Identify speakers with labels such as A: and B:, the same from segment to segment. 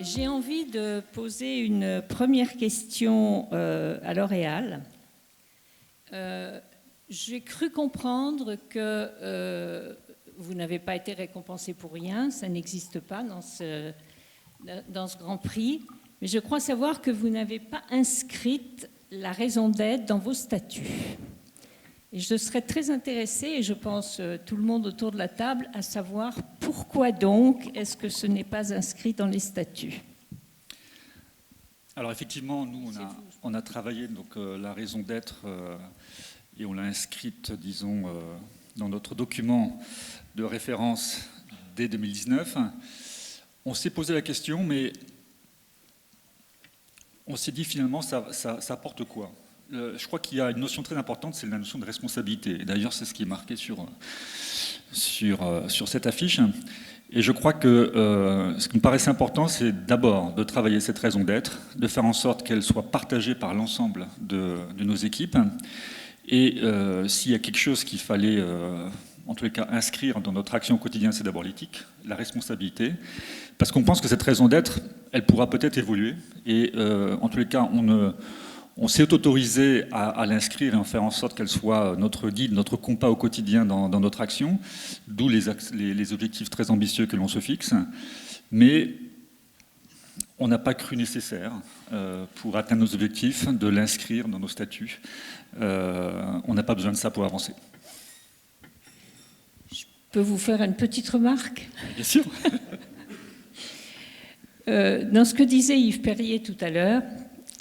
A: J'ai envie de poser une première question à L'Oréal. J'ai cru comprendre que vous n'avez pas été récompensé pour rien, ça n'existe pas dans ce Grand Prix, mais je crois savoir que vous n'avez pas inscrite la raison d'être dans vos statuts. Et je serais très intéressée, et je pense tout le monde autour de la table, à savoir pourquoi donc est-ce que ce n'est pas inscrit dans les statuts.
B: Alors effectivement, nous, on a travaillé donc, la raison d'être et on l'a inscrite, disons, dans notre document de référence dès 2019. On s'est posé la question, mais on s'est dit finalement, ça apporte quoi ? Je crois qu'il y a une notion très importante, c'est la notion de responsabilité. Et d'ailleurs, c'est ce qui est marqué sur cette affiche. Et je crois que ce qui me paraissait important, c'est d'abord de travailler cette raison d'être, de faire en sorte qu'elle soit partagée par l'ensemble de nos équipes. Et s'il y a quelque chose qu'il fallait, en tous les cas, inscrire dans notre action au quotidien, c'est d'abord l'éthique, la responsabilité. Parce qu'on pense que cette raison d'être, elle pourra peut-être évoluer. Et en tous les cas, on s'est autorisé à l'inscrire et en faire en sorte qu'elle soit notre guide, notre compas au quotidien dans notre action, d'où les objectifs très ambitieux que l'on se fixe. Mais on n'a pas cru nécessaire, pour atteindre nos objectifs, de l'inscrire dans nos statuts. On n'a pas besoin de ça pour avancer.
A: Je peux vous faire une petite remarque ?
B: Bien sûr.
A: Dans ce que disait Yves Perrier tout à l'heure,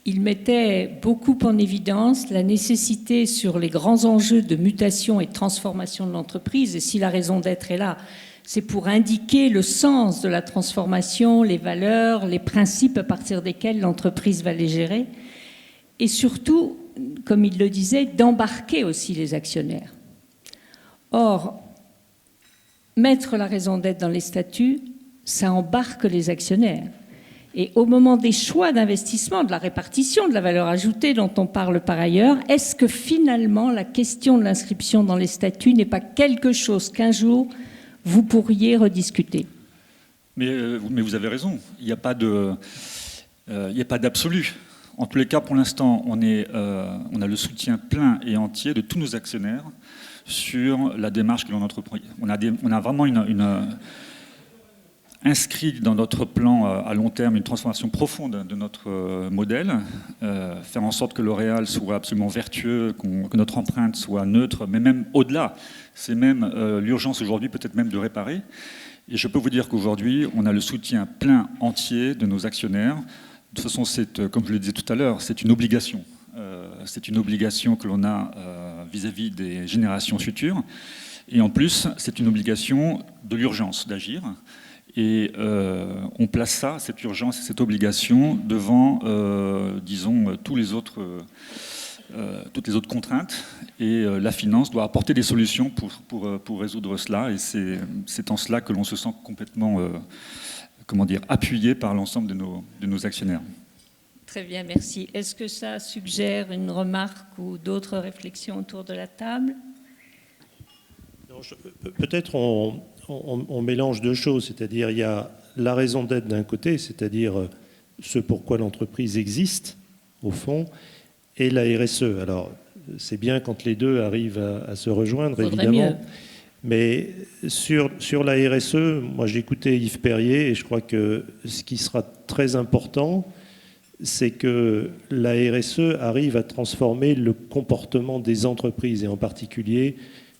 A: il mettait beaucoup en évidence la nécessité sur les grands enjeux de mutation et de transformation de l'entreprise. Et si la raison d'être est là, c'est pour indiquer le sens de la transformation, les valeurs, les principes à partir desquels l'entreprise va les gérer. Et surtout, comme il le disait, d'embarquer aussi les actionnaires. Or, mettre la raison d'être dans les statuts, ça embarque les actionnaires. Et au moment des choix d'investissement, de la répartition de la valeur ajoutée dont on parle par ailleurs, est-ce que finalement la question de l'inscription dans les statuts n'est pas quelque chose qu'un jour vous pourriez rediscuter ?
B: Mais vous avez raison, il n'y a pas d'absolu. En tous les cas, pour l'instant, on a le soutien plein et entier de tous nos actionnaires sur la démarche que l'on entreprend. On a vraiment inscrit dans notre plan à long terme une transformation profonde de notre modèle, faire en sorte que L'Oréal soit absolument vertueux, que notre empreinte soit neutre, mais même au-delà. C'est même l'urgence aujourd'hui, peut-être même de réparer. Et je peux vous dire qu'aujourd'hui, on a le soutien plein entier de nos actionnaires. De toute façon, comme je le disais tout à l'heure, c'est une obligation. C'est une obligation que l'on a vis-à-vis des générations futures. Et en plus, c'est une obligation de l'urgence d'agir. Et on place ça, cette urgence et cette obligation, devant, disons, toutes les autres contraintes. Et la finance doit apporter des solutions pour résoudre cela. Et c'est en cela que l'on se sent complètement, appuyé par l'ensemble de nos actionnaires.
A: Très bien, merci. Est-ce que ça suggère une remarque ou d'autres réflexions autour de la table ?
C: Peut-être on mélange deux choses, c'est-à-dire il y a la raison d'être d'un côté, c'est-à-dire ce pourquoi l'entreprise existe, au fond, et la RSE. Alors, c'est bien quand les deux arrivent à se rejoindre, évidemment. Mieux. Mais sur la RSE, moi j'ai écouté Yves Perrier et je crois que ce qui sera très important, c'est que la RSE arrive à transformer le comportement des entreprises et en particulier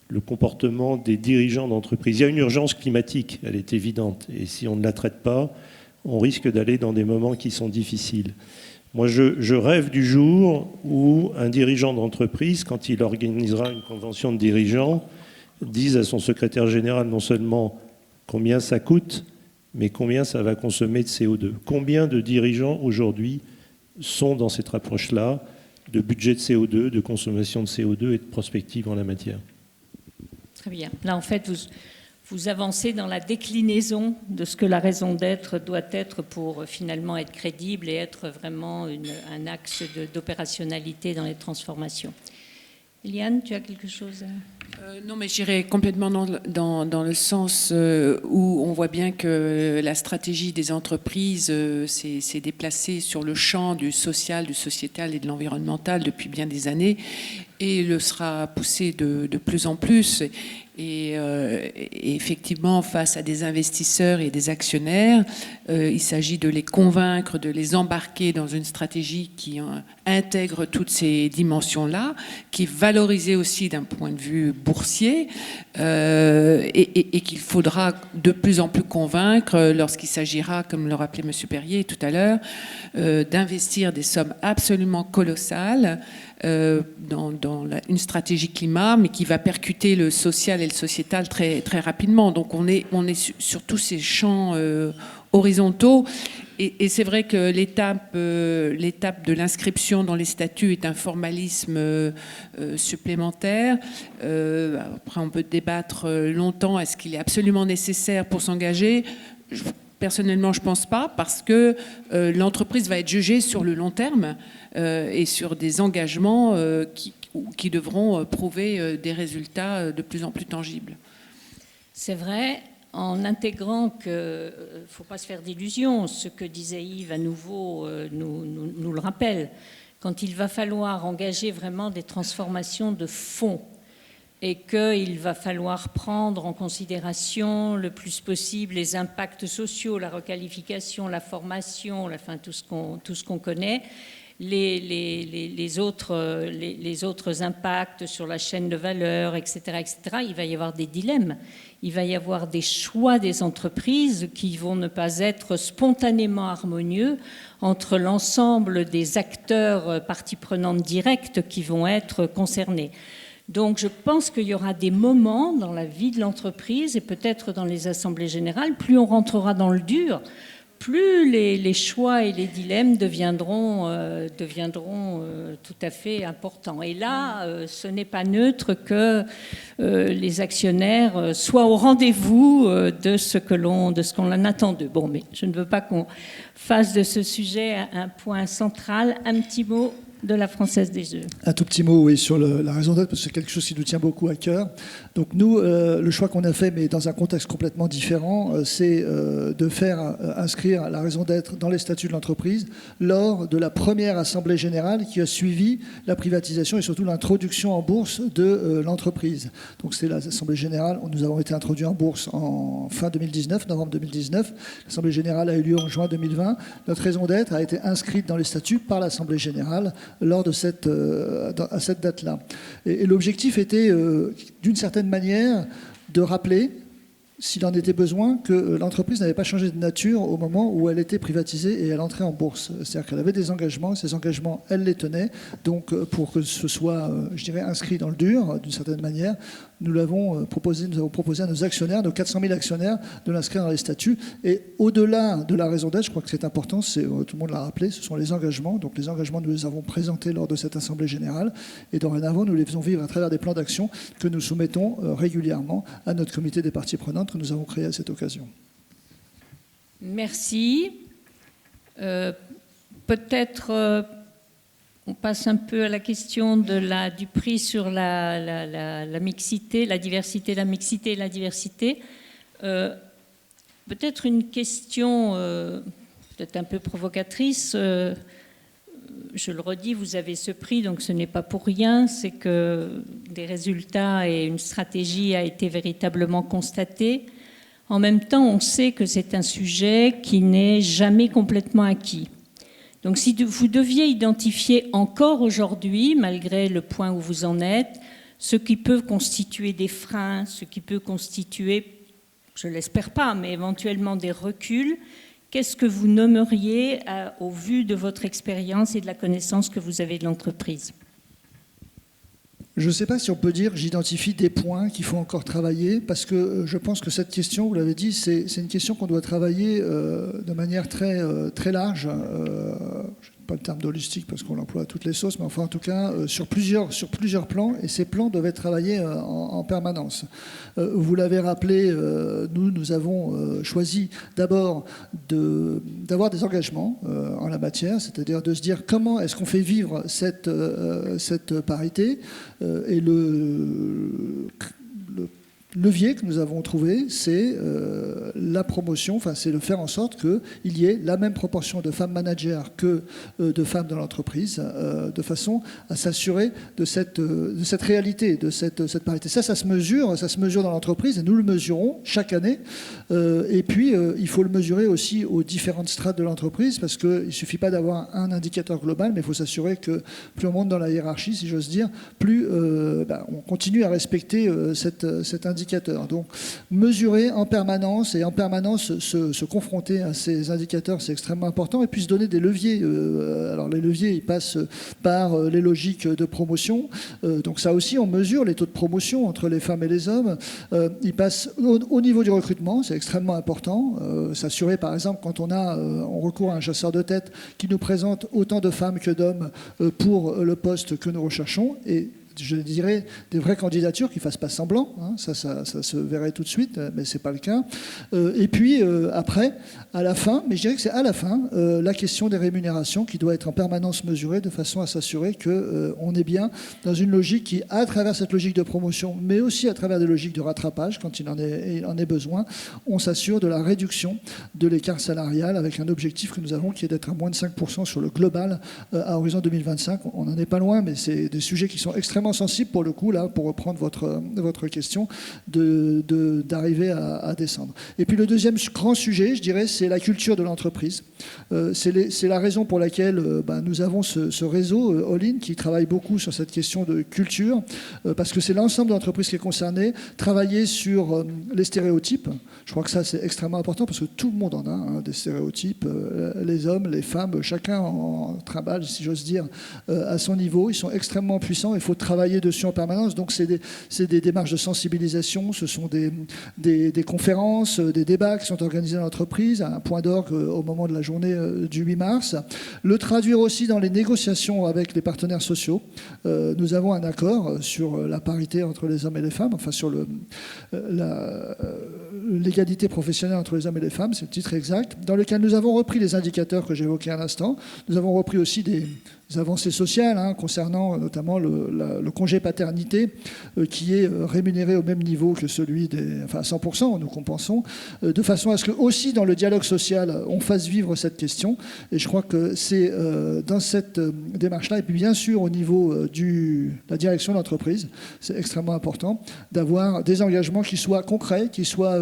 C: le comportement des dirigeants d'entreprise. Il y a une urgence climatique, elle est évidente. Et si on ne la traite pas, on risque d'aller dans des moments qui sont difficiles. Moi, je rêve du jour où un dirigeant d'entreprise, quand il organisera une convention de dirigeants, dise à son secrétaire général non seulement combien ça coûte, mais combien ça va consommer de CO2. Combien de dirigeants aujourd'hui sont dans cette approche-là de budget de CO2, de consommation de CO2 et de prospective en la matière ?
A: Très bien. Là, en fait, vous avancez dans la déclinaison de ce que la raison d'être doit être pour finalement être crédible et être vraiment un axe d'opérationnalité dans les transformations. Eliane, tu as quelque chose à...
D: Non, mais j'irais complètement dans le sens où on voit bien que la stratégie des entreprises s'est déplacée sur le champ du social, du sociétal et de l'environnemental depuis bien des années et le sera poussée de plus en plus. Et effectivement, face à des investisseurs et des actionnaires, il s'agit de les convaincre, de les embarquer dans une stratégie qui intègre toutes ces dimensions-là, qui est valorisée aussi d'un point de vue boursier, et qu'il faudra de plus en plus convaincre lorsqu'il s'agira, comme le rappelait M. Perrier tout à l'heure, d'investir des sommes absolument colossales dans une stratégie climat, mais qui va percuter le social et le sociétal très, très rapidement. Donc on est sur tous ces champs horizontaux. Et c'est vrai que l'étape de l'inscription dans les statuts est un formalisme supplémentaire. Après, on peut débattre longtemps. Est-ce qu'il est absolument nécessaire pour s'engager ? Personnellement, je ne pense pas, parce que l'entreprise va être jugée sur le long terme et sur des engagements qui devront prouver des résultats de plus en plus tangibles.
A: C'est vrai, en intégrant qu'il ne faut pas se faire d'illusions, ce que disait Yves à nouveau nous le rappelle, quand il va falloir engager vraiment des transformations de fond et qu'il va falloir prendre en considération le plus possible les impacts sociaux, la requalification, la formation, enfin, tout ce qu'on connaît, les autres impacts sur la chaîne de valeur, etc., il va y avoir des dilemmes. Il va y avoir des choix des entreprises qui vont ne pas être spontanément harmonieux entre l'ensemble des acteurs parties prenantes directes qui vont être concernés. Donc je pense qu'il y aura des moments dans la vie de l'entreprise et peut-être dans les assemblées générales, plus on rentrera dans le dur, plus les choix et les dilemmes deviendront tout à fait importants. Et là, ce n'est pas neutre que les actionnaires soient au rendez-vous de ce qu'on en attend d'eux. Bon, mais je ne veux pas qu'on fasse de ce sujet un point central. Un petit mot de la Française des Jeux.
E: Un tout petit mot, oui, sur la raison d'être, parce que c'est quelque chose qui nous tient beaucoup à cœur. Donc nous, le choix qu'on a fait, mais dans un contexte complètement différent, c'est de faire inscrire la raison d'être dans les statuts de l'entreprise lors de la première assemblée générale qui a suivi la privatisation et surtout l'introduction en bourse de l'entreprise. Donc c'est l'assemblée générale, nous avons été introduits en bourse en fin 2019, novembre 2019. L'assemblée générale a eu lieu en juin 2020. Notre raison d'être a été inscrite dans les statuts par l'assemblée générale lors de à cette date-là. Et l'objectif était, d'une certaine manière, de rappeler, s'il en était besoin, que l'entreprise n'avait pas changé de nature au moment où elle était privatisée et elle entrait en bourse. C'est-à-dire qu'elle avait des engagements, ces engagements, elle les tenait. Donc, pour que ce soit, je dirais, inscrit dans le dur, d'une certaine manière, nous avons proposé à nos actionnaires, nos 400 000 actionnaires, de l'inscrire dans les statuts. Et au-delà de la raison d'être, je crois que c'est important, tout le monde l'a rappelé, ce sont les engagements. Donc les engagements, nous les avons présentés lors de cette assemblée générale. Et dorénavant, nous les faisons vivre à travers des plans d'action que nous soumettons régulièrement à notre comité des parties prenantes que nous avons créé à cette occasion.
A: Merci. Peut-être... on passe un peu à la question du prix sur la mixité, la diversité, la mixité et la diversité. Peut-être une question peut-être un peu provocatrice. Je le redis, vous avez ce prix, donc ce n'est pas pour rien. C'est que des résultats et une stratégie a été véritablement constatée. En même temps, on sait que c'est un sujet qui n'est jamais complètement acquis. Donc si vous deviez identifier encore aujourd'hui, malgré le point où vous en êtes, ce qui peut constituer des freins, ce qui peut constituer, je ne l'espère pas, mais éventuellement des reculs, qu'est-ce que vous nommeriez au vu de votre expérience et de la connaissance que vous avez de l'entreprise ?
E: Je ne sais pas si on peut dire j'identifie des points qu'il faut encore travailler, parce que je pense que cette question, vous l'avez dit, c'est une question qu'on doit travailler de manière très, très large je n'ai pas le terme d'holistique parce qu'on l'emploie à toutes les sauces, mais enfin en tout cas sur plusieurs plans, et ces plans doivent être travaillés en permanence. Vous l'avez rappelé, nous avons choisi d'abord d'avoir des engagements en la matière, c'est-à-dire de se dire comment est-ce qu'on fait vivre cette parité, et le levier que nous avons trouvé, c'est la promotion, enfin c'est de faire en sorte qu'il y ait la même proportion de femmes managers que de femmes dans l'entreprise, de façon à s'assurer de cette réalité, de cette parité. Ça se mesure dans l'entreprise, et nous le mesurons chaque année. Et puis, il faut le mesurer aussi aux différentes strates de l'entreprise, parce qu'il ne suffit pas d'avoir un indicateur global, mais il faut s'assurer que plus on monte dans la hiérarchie, si j'ose dire, plus on continue à respecter cet indicateur. Donc, mesurer en permanence et en permanence se confronter à ces indicateurs, c'est extrêmement important. Et puis se donner des leviers. Alors, les leviers, ils passent par les logiques de promotion. Donc, ça aussi, on mesure les taux de promotion entre les femmes et les hommes. Ils passent au niveau du recrutement, c'est extrêmement important. S'assurer, par exemple, quand on recourt à un chasseur de tête qui nous présente autant de femmes que d'hommes pour le poste que nous recherchons. Et je dirais des vraies candidatures qui ne fassent pas semblant, hein. Ça se verrait tout de suite, mais ce n'est pas le cas. Et puis après, à la fin, mais je dirais que c'est à la fin, la question des rémunérations qui doit être en permanence mesurée de façon à s'assurer qu'on est bien dans une logique qui, à travers cette logique de promotion, mais aussi à travers des logiques de rattrapage, quand il en est besoin, on s'assure de la réduction de l'écart salarial avec un objectif que nous avons qui est d'être à moins de 5% sur le global à horizon 2025. On n'en est pas loin, mais c'est des sujets qui sont extrêmement sensible pour le coup, là, pour reprendre votre question, d'arriver à descendre. Et puis le deuxième grand sujet, je dirais, c'est la culture de l'entreprise. C'est la raison pour laquelle nous avons ce réseau All-in qui travaille beaucoup sur cette question de culture, parce que c'est l'ensemble de l'entreprise qui est concernée. Travailler sur les stéréotypes, je crois que ça c'est extrêmement important parce que tout le monde en a, hein, des stéréotypes, les hommes, les femmes, chacun en trimballe, si j'ose dire, à son niveau. Ils sont extrêmement puissants, il faut travailler dessus en permanence. Donc c'est des démarches de sensibilisation, ce sont des conférences, des débats qui sont organisés dans l'entreprise, un point d'orgue au moment de la journée du 8 mars. Le traduire aussi dans les négociations avec les partenaires sociaux. Nous avons un accord sur la parité entre les hommes et les femmes, enfin sur l'égalité professionnelle entre les hommes et les femmes, c'est le titre exact, dans lequel nous avons repris les indicateurs que j'évoquais à l'instant. Nous avons repris aussi des avancées sociales, hein, concernant notamment le congé paternité qui est rémunéré au même niveau que celui à 100%, nous compensons, de façon à ce que aussi dans le dialogue social, on fasse vivre cette question. Et je crois que c'est dans cette démarche-là, et puis bien sûr au niveau de la direction de l'entreprise, c'est extrêmement important d'avoir des engagements qui soient concrets, qui soient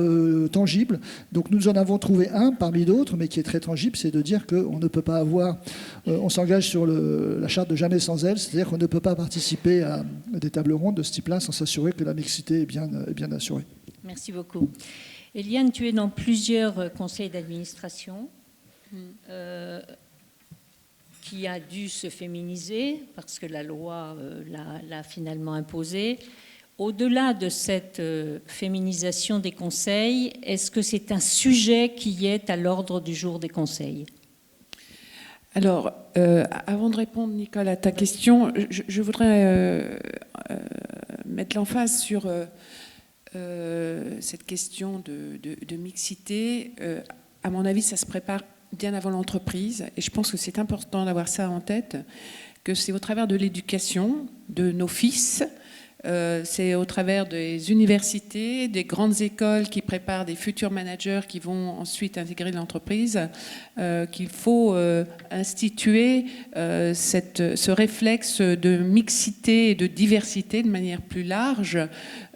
E: tangibles. Donc nous en avons trouvé un parmi d'autres, mais qui est très tangible, c'est de dire qu'on ne peut pas avoir... on s'engage sur la charte de jamais sans elle, c'est-à-dire qu'on ne peut pas participer à des tables rondes de ce type-là sans s'assurer que la mixité est bien assurée.
A: Merci beaucoup. Eliane, tu es dans plusieurs conseils d'administration qui a dû se féminiser parce que la loi l'a finalement imposé. Au-delà de cette féminisation des conseils, est-ce que c'est un sujet qui est à l'ordre du jour des conseils ?
D: Alors, avant de répondre, Nicole, à ta question, je voudrais mettre l'emphase sur cette question de mixité. À mon avis, ça se prépare bien avant l'entreprise, et je pense que c'est important d'avoir ça en tête, que c'est au travers de l'éducation de nos fils, c'est au travers des universités, des grandes écoles qui préparent des futurs managers qui vont ensuite intégrer l'entreprise, qu'il faut instituer ce réflexe de mixité et de diversité de manière plus large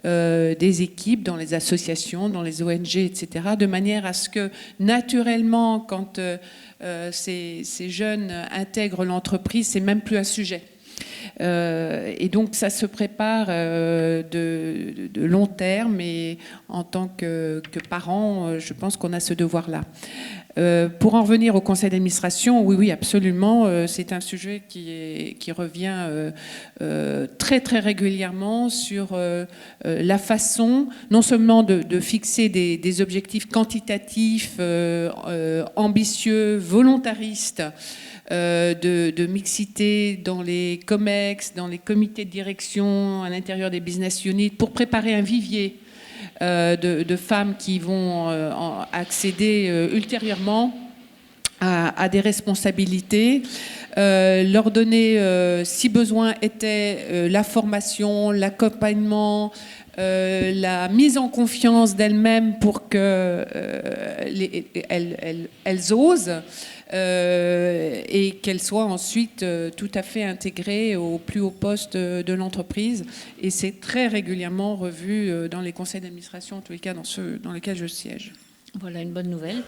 D: des équipes dans les associations, dans les ONG, etc., de manière à ce que naturellement, quand ces jeunes intègrent l'entreprise, c'est même plus un sujet. Et donc ça se prépare de long terme, et en tant que parents, je pense qu'on a ce devoir-là. Pour en revenir au conseil d'administration, oui, absolument, c'est un sujet qui revient très très régulièrement sur la façon non seulement de fixer des objectifs quantitatifs, ambitieux, volontaristes, de mixité dans les COMEX, dans les comités de direction, à l'intérieur des business units, pour préparer un vivier de femmes qui vont accéder ultérieurement à des responsabilités, leur donner, si besoin était, la formation, l'accompagnement, la mise en confiance d'elles-mêmes pour qu'elles osent, et qu'elles soient ensuite tout à fait intégrées au plus haut poste de l'entreprise. Et c'est très régulièrement revu dans les conseils d'administration, en tous les cas dans ceux dans lesquels je siège.
A: Voilà une bonne nouvelle.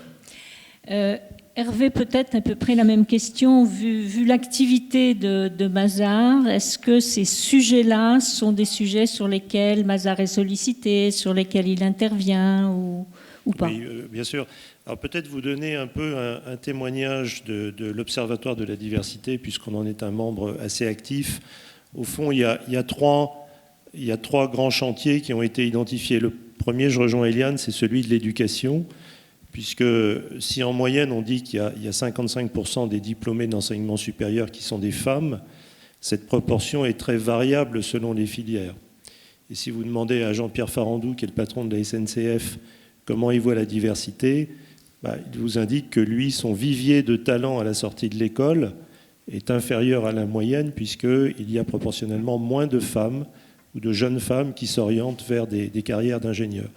A: Hervé, peut-être à peu près la même question. Vu l'activité de Mazars, est-ce que ces sujets-là sont des sujets sur lesquels Mazars est sollicité, sur lesquels il intervient ou pas?
C: Oui, bien sûr. Alors peut-être vous donner un peu un témoignage de l'Observatoire de la diversité, puisqu'on en est un membre assez actif. Au fond, il y a trois grands chantiers qui ont été identifiés. Le premier, je rejoins Eliane, c'est celui de l'éducation, puisque si en moyenne on dit qu'il y a 55% des diplômés d'enseignement supérieur qui sont des femmes, cette proportion est très variable selon les filières. Et si vous demandez à Jean-Pierre Farandou, qui est le patron de la SNCF, comment il voit la diversité, il vous indique que lui, son vivier de talent à la sortie de l'école est inférieur à la moyenne, puisqu'il y a proportionnellement moins de femmes ou de jeunes femmes qui s'orientent vers des carrières d'ingénieurs.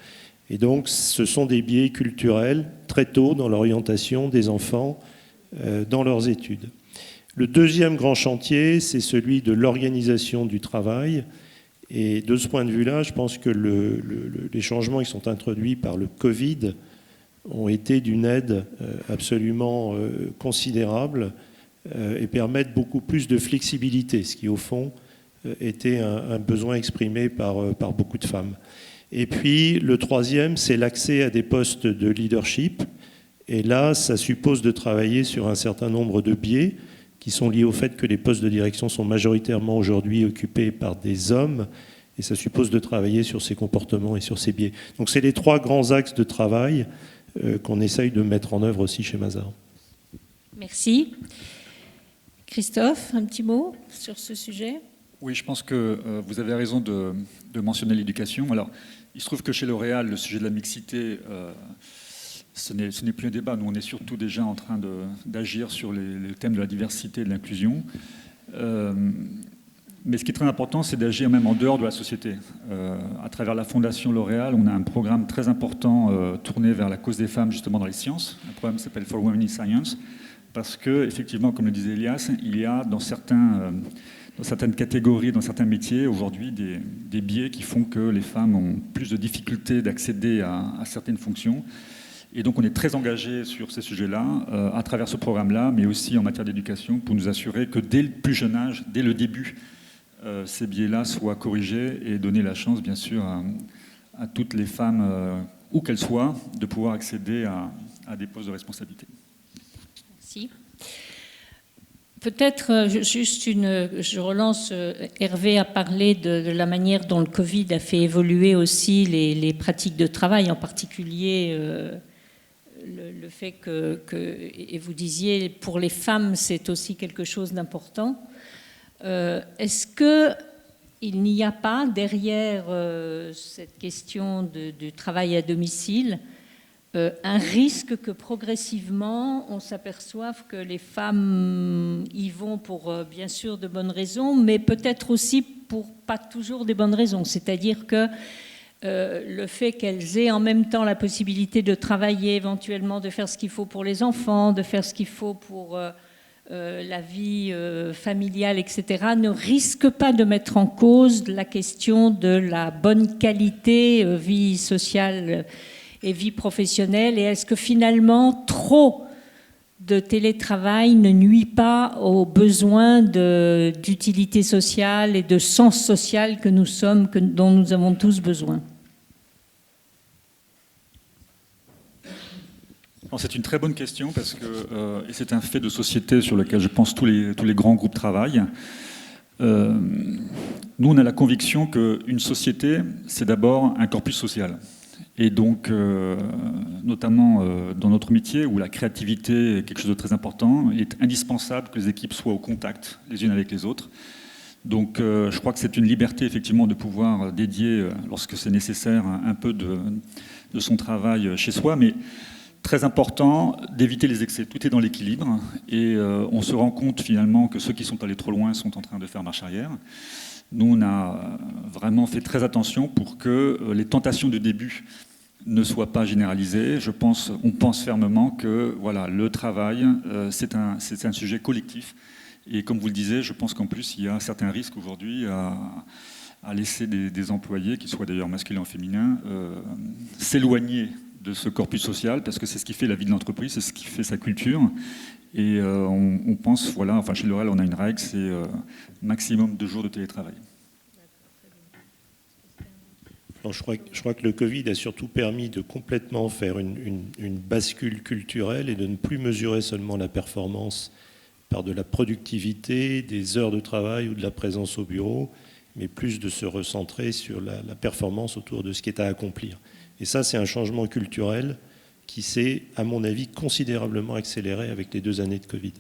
C: Et donc, ce sont des biais culturels très tôt dans l'orientation des enfants dans leurs études. Le deuxième grand chantier, c'est celui de l'organisation du travail. Et de ce point de vue-là, je pense que les changements qui sont introduits par le Covid ont été d'une aide absolument considérable et permettent beaucoup plus de flexibilité, ce qui, au fond, était un besoin exprimé par beaucoup de femmes. Et puis, le troisième, c'est l'accès à des postes de leadership. Et là, ça suppose de travailler sur un certain nombre de biais qui sont liés au fait que les postes de direction sont majoritairement aujourd'hui occupés par des hommes. Et ça suppose de travailler sur ces comportements et sur ces biais. Donc, c'est les trois grands axes de travail qu'on essaye de mettre en œuvre aussi chez Mazars.
A: Merci. Christophe, un petit mot sur ce sujet?
B: Oui, je pense que vous avez raison de mentionner l'éducation. Alors, il se trouve que chez L'Oréal, le sujet de la mixité, ce n'est plus un débat. Nous, on est surtout déjà en train d'agir sur les thèmes de la diversité et de l'inclusion. Mais ce qui est très important, c'est d'agir même en dehors de la société. À travers la Fondation L'Oréal, on a un programme très important tourné vers la cause des femmes, justement, dans les sciences. Un programme qui s'appelle For Women in Science. Parce que, effectivement, comme le disait Elias, il y a dans certaines catégories, dans certains métiers, aujourd'hui, des biais qui font que les femmes ont plus de difficultés d'accéder à certaines fonctions. Et donc, on est très engagé sur ces sujets-là, à travers ce programme-là, mais aussi en matière d'éducation, pour nous assurer que dès le plus jeune âge, dès le début, ces biais-là soient corrigés et donner la chance, bien sûr, à toutes les femmes, où qu'elles soient, de pouvoir accéder à des postes de responsabilité.
A: Merci. Peut-être juste je relance, Hervé a parlé de la manière dont le Covid a fait évoluer aussi les pratiques de travail, en particulier le fait et vous disiez, pour les femmes, c'est aussi quelque chose d'important. Est-ce qu'il n'y a pas, derrière cette question du travail à domicile, un risque que progressivement on s'aperçoive que les femmes y vont pour bien sûr de bonnes raisons, mais peut-être aussi pour pas toujours des bonnes raisons. C'est-à-dire que le fait qu'elles aient en même temps la possibilité de travailler éventuellement, de faire ce qu'il faut pour les enfants, de faire ce qu'il faut pour la vie familiale, etc., ne risque pas de mettre en cause la question de la bonne qualité vie sociale et vie professionnelle. Et est-ce que finalement, trop de télétravail ne nuit pas aux besoins d'utilité sociale et de sens social dont nous avons tous besoin?
B: C'est une très bonne question parce que et c'est un fait de société sur lequel je pense tous les grands groupes travaillent. Nous, on a la conviction qu'une société, c'est d'abord un corpus social. Et donc, notamment dans notre métier, où la créativité est quelque chose de très important, il est indispensable que les équipes soient au contact les unes avec les autres. Donc, je crois que c'est une liberté, effectivement, de pouvoir dédier, lorsque c'est nécessaire, un peu de son travail chez soi, mais très important d'éviter les excès. Tout est dans l'équilibre, et on se rend compte, finalement, que ceux qui sont allés trop loin sont en train de faire marche arrière. Nous, on a vraiment fait très attention pour que les tentations de début ne soient pas généralisées. On pense fermement que voilà, le travail, c'est un sujet collectif. Et comme vous le disiez, je pense qu'en plus, il y a certains risques aujourd'hui à laisser des employés, qu'ils soient d'ailleurs masculins ou féminins, s'éloigner de ce corpus social, parce que c'est ce qui fait la vie de l'entreprise, c'est ce qui fait sa culture. Et on pense, voilà, enfin chez L'Oréal, on a une règle, c'est maximum 2 jours de télétravail.
C: Alors, je crois que le Covid a surtout permis de complètement faire une bascule culturelle et de ne plus mesurer seulement la performance par de la productivité, des heures de travail ou de la présence au bureau, mais plus de se recentrer sur la performance autour de ce qui est à accomplir. Et ça, c'est un changement culturel qui s'est, à mon avis, considérablement accéléré avec les 2 années de Covid.